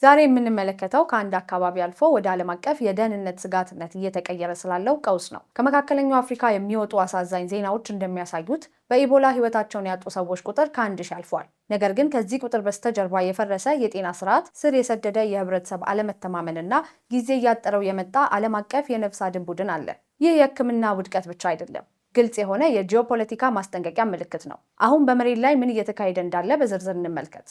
ዛሬ የምንመለከተው ከአንድ አካባቢ አልፎ ወደ ዓለም አቀፍ የደህንነት ስጋትነት እየተቀየረ ስላለው ቀውስ ነው። ከመካከለኛው አፍሪካ የሚወጡ አሳዛኝ ዜናዎች እንደሚያሳዩት በኢቦላ ሕይወታቸውን ያጡ ሰዎች ቁጥር ከ1000 አልፏል። ነገር ግን ከዚህ ቁጥር በስተጀርባ የፈረሰ የጤና ስርዓት፣ ስር የሰደደ የህብረተሰብ አለመተማመንና ጊዜ እያጠረው የመጣ ዓለም አቀፍ የነፍስ አድን ቡድን አለ። ይህ የሕክምና ውድቀት ብቻ አይደለም፣ ግልጽ የሆነ የጂኦፖለቲካ ማስጠንቀቂያ ምልክት ነው። አሁን በመሬት ላይ ምን እየተካሄደ እንዳለ በዝርዝር እንመልከት።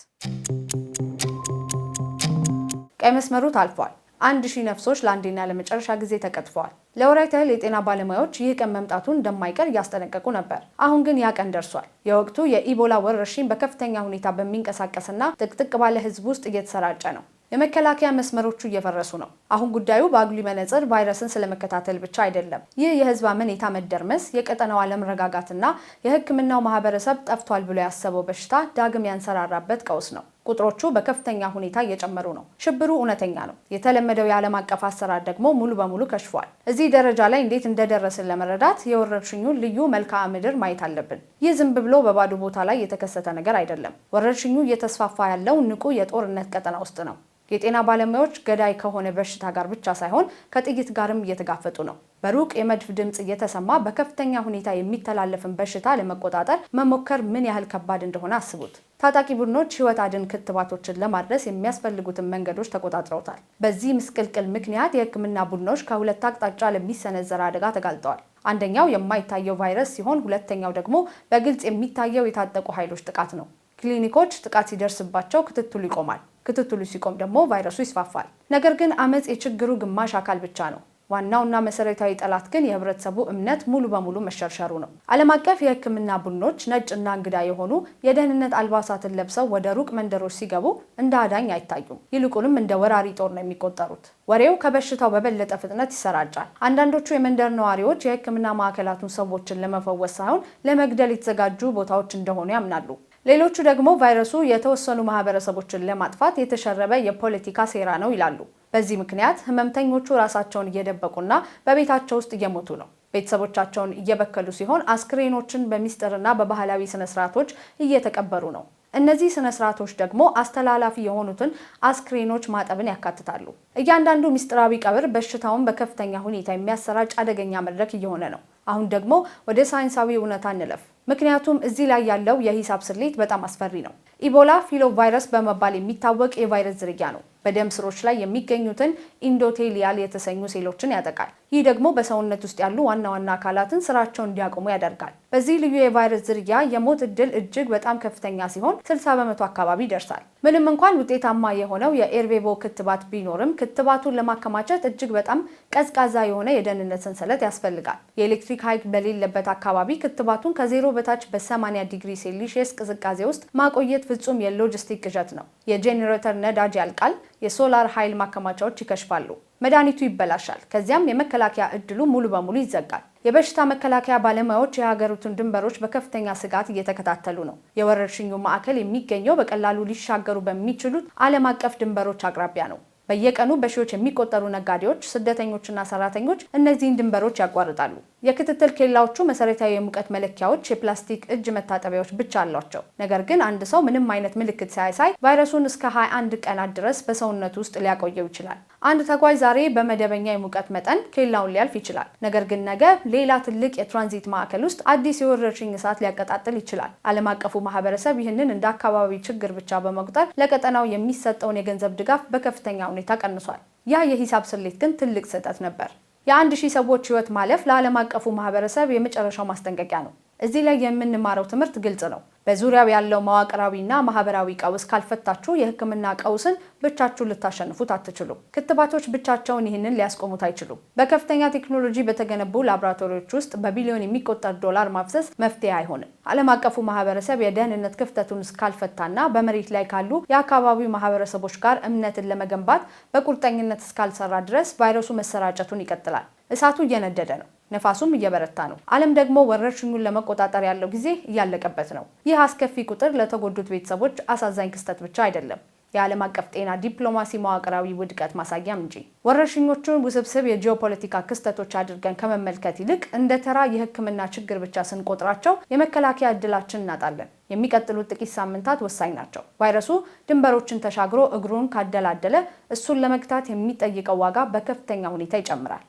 ቀይ መስመሩ ታልፏል። 1000 ነፍሶች ለአንዴና ለመጨረሻ ጊዜ ተቀጥፈዋል። ለወራት ያህል የጤና ባለሙያዎች ይህ ቀን መምጣቱን እንደማይቀር እያስጠነቀቁ ነበር። አሁን ግን ያ ቀን ደርሷል። የወቅቱ የኢቦላ ወረርሽኝ በከፍተኛ ሁኔታ በሚንቀሳቀስና ጥቅጥቅ ባለ ህዝብ ውስጥ እየተሰራጨ ነው። የመከላከያ መስመሮቹ እየፈረሱ ነው። አሁን ጉዳዩ በአጉሊ መነጽር ቫይረስን ስለመከታተል ብቻ አይደለም። ይህ የህዝብ አመኔታ መደርመስ፣ የቀጠናው አለመረጋጋትና የህክምናው ማህበረሰብ ጠፍቷል ብሎ ያሰበው በሽታ ዳግም ያንሰራራበት ቀውስ ነው። ቁጥሮቹ በከፍተኛ ሁኔታ እየጨመሩ ነው። ሽብሩ እውነተኛ ነው። የተለመደው የዓለም አቀፍ አሰራር ደግሞ ሙሉ በሙሉ ከሽፏል። እዚህ ደረጃ ላይ እንዴት እንደደረስን ለመረዳት የወረርሽኙን ልዩ መልክዓ ምድር ማየት አለብን። ይህ ዝም ብሎ በባዶ ቦታ ላይ የተከሰተ ነገር አይደለም። ወረርሽኙ እየተስፋፋ ያለው ንቁ የጦርነት ቀጠና ውስጥ ነው። የጤና ባለሙያዎች ገዳይ ከሆነ በሽታ ጋር ብቻ ሳይሆን ከጥይት ጋርም እየተጋፈጡ ነው። በሩቅ የመድፍ ድምጽ እየተሰማ በከፍተኛ ሁኔታ የሚተላለፍን በሽታ ለመቆጣጠር መሞከር ምን ያህል ከባድ እንደሆነ አስቡት። ታጣቂ ቡድኖች ህይወት አድን ክትባቶችን ለማድረስ የሚያስፈልጉትን መንገዶች ተቆጣጥረውታል። በዚህ ምስቅልቅል ምክንያት የህክምና ቡድኖች ከሁለት አቅጣጫ ለሚሰነዘር አደጋ ተጋልጠዋል። አንደኛው የማይታየው ቫይረስ ሲሆን፣ ሁለተኛው ደግሞ በግልጽ የሚታየው የታጠቁ ኃይሎች ጥቃት ነው። ክሊኒኮች ጥቃት ሲደርስባቸው ክትትሉ ይቆማል። ክትትሉ ሲቆም ደግሞ ቫይረሱ ይስፋፋል። ነገር ግን አመጽ የችግሩ ግማሽ አካል ብቻ ነው። ዋናውና መሰረታዊ ጠላት ግን የህብረተሰቡ እምነት ሙሉ በሙሉ መሸርሸሩ ነው። ዓለም አቀፍ የህክምና ቡድኖች ነጭና እንግዳ የሆኑ የደህንነት አልባሳትን ለብሰው ወደ ሩቅ መንደሮች ሲገቡ እንደ አዳኝ አይታዩም። ይልቁንም እንደ ወራሪ ጦር ነው የሚቆጠሩት። ወሬው ከበሽታው በበለጠ ፍጥነት ይሰራጫል። አንዳንዶቹ የመንደር ነዋሪዎች የህክምና ማዕከላቱን ሰዎችን ለመፈወስ ሳይሆን ለመግደል የተዘጋጁ ቦታዎች እንደሆኑ ያምናሉ። ሌሎቹ ደግሞ ቫይረሱ የተወሰኑ ማህበረሰቦችን ለማጥፋት የተሸረበ የፖለቲካ ሴራ ነው ይላሉ። በዚህ ምክንያት ህመምተኞቹ ራሳቸውን እየደበቁና በቤታቸው ውስጥ እየሞቱ ነው። ቤተሰቦቻቸውን እየበከሉ ሲሆን፣ አስክሬኖችን በሚስጥርና በባህላዊ ስነስርዓቶች እየተቀበሩ ነው። እነዚህ ስነስርዓቶች ደግሞ አስተላላፊ የሆኑትን አስክሬኖች ማጠብን ያካትታሉ። እያንዳንዱ ሚስጥራዊ ቀብር በሽታውን በከፍተኛ ሁኔታ የሚያሰራጭ አደገኛ መድረክ እየሆነ ነው። አሁን ደግሞ ወደ ሳይንሳዊ እውነታ እንለፍ። ምክንያቱም እዚህ ላይ ያለው የሂሳብ ስሌት በጣም አስፈሪ ነው። ኢቦላ ፊሎቫይረስ በመባል የሚታወቅ የቫይረስ ዝርያ ነው። በደም ስሮች ላይ የሚገኙትን ኢንዶቴሊያል የተሰኙ ሴሎችን ያጠቃል። ይህ ደግሞ በሰውነት ውስጥ ያሉ ዋና ዋና አካላትን ስራቸውን እንዲያቆሙ ያደርጋል። በዚህ ልዩ የቫይረስ ዝርያ የሞት እድል እጅግ በጣም ከፍተኛ ሲሆን 60% አካባቢ ይደርሳል። ምንም እንኳን ውጤታማ የሆነው የኤርቤቦ ክትባት ቢኖርም ክትባቱን ለማከማቸት እጅግ በጣም ቀዝቃዛ የሆነ የደህንነት ሰንሰለት ያስፈልጋል። የኤሌክትሪክ ኃይል በሌለበት አካባቢ ክትባቱን ከዜሮ በታች በ80 ዲግሪ ሴልሺየስ ቅዝቃዜ ውስጥ ማቆየት ፍጹም የሎጂስቲክ ቅዠት ነው። የጄኔሬተር ነዳጅ ያልቃል። የሶላር ኃይል ማከማቻዎች ይከሽፋሉ። መድኃኒቱ ይበላሻል። ከዚያም የመከላከያ እድሉ ሙሉ በሙሉ ይዘጋል። የበሽታ መከላከያ ባለሙያዎች የሀገሪቱን ድንበሮች በከፍተኛ ስጋት እየተከታተሉ ነው። የወረርሽኙ ማዕከል የሚገኘው በቀላሉ ሊሻገሩ በሚችሉት ዓለም አቀፍ ድንበሮች አቅራቢያ ነው። በየቀኑ በሺዎች የሚቆጠሩ ነጋዴዎች፣ ስደተኞችና ሰራተኞች እነዚህን ድንበሮች ያቋርጣሉ። የክትትል ኬላዎቹ መሰረታዊ የሙቀት መለኪያዎች፣ የፕላስቲክ እጅ መታጠቢያዎች ብቻ አሏቸው። ነገር ግን አንድ ሰው ምንም አይነት ምልክት ሳያሳይ ቫይረሱን እስከ 21 ቀናት ድረስ በሰውነቱ ውስጥ ሊያቆየው ይችላል። አንድ ተጓዥ ዛሬ በመደበኛ የሙቀት መጠን ኬላውን ሊያልፍ ይችላል። ነገር ግን ነገ ሌላ ትልቅ የትራንዚት ማዕከል ውስጥ አዲስ የወረርሽኝ እሳት ሊያቀጣጥል ይችላል። ዓለም አቀፉ ማህበረሰብ ይህንን እንደ አካባቢ ችግር ብቻ በመቁጠር ለቀጠናው የሚሰጠውን የገንዘብ ድጋፍ በከፍተኛ ሁኔታ ቀንሷል። ያ የሂሳብ ስሌት ግን ትልቅ ስህተት ነበር። የ1000 ሰዎች ህይወት ማለፍ ለዓለም አቀፉ ማህበረሰብ የመጨረሻው ማስጠንቀቂያ ነው። እዚህ ላይ የምንማረው ትምህርት ግልጽ ነው። በዙሪያው ያለው መዋቅራዊና ማህበራዊ ቀውስ ካልፈታችሁ የህክምና ቀውስን ብቻችሁን ልታሸንፉት አትችሉም። ክትባቶች ብቻቸውን ይህንን ሊያስቆሙት አይችሉም። በከፍተኛ ቴክኖሎጂ በተገነቡ ላቦራቶሪዎች ውስጥ በቢሊዮን የሚቆጠር ዶላር ማፍሰስ መፍትሄ አይሆንም። ዓለም አቀፉ ማህበረሰብ የደህንነት ክፍተቱን እስካልፈታና በመሬት ላይ ካሉ የአካባቢው ማህበረሰቦች ጋር እምነትን ለመገንባት በቁርጠኝነት እስካልሰራ ድረስ ቫይረሱ መሰራጨቱን ይቀጥላል። እሳቱ እየነደደ ነው። ነፋሱም እየበረታ ነው። ዓለም ደግሞ ወረርሽኙን ለመቆጣጠር ያለው ጊዜ እያለቀበት ነው። ይህ አስከፊ ቁጥር ለተጎዱት ቤተሰቦች አሳዛኝ ክስተት ብቻ አይደለም። የዓለም አቀፍ ጤና ዲፕሎማሲ መዋቅራዊ ውድቀት ማሳያም እንጂ። ወረርሽኞቹን ውስብስብ የጂኦፖለቲካ ክስተቶች አድርገን ከመመልከት ይልቅ እንደ ተራ የሕክምና ችግር ብቻ ስንቆጥራቸው የመከላከያ እድላችን እናጣለን። የሚቀጥሉት ጥቂት ሳምንታት ወሳኝ ናቸው። ቫይረሱ ድንበሮችን ተሻግሮ እግሩን ካደላደለ እሱን ለመግታት የሚጠይቀው ዋጋ በከፍተኛ ሁኔታ ይጨምራል።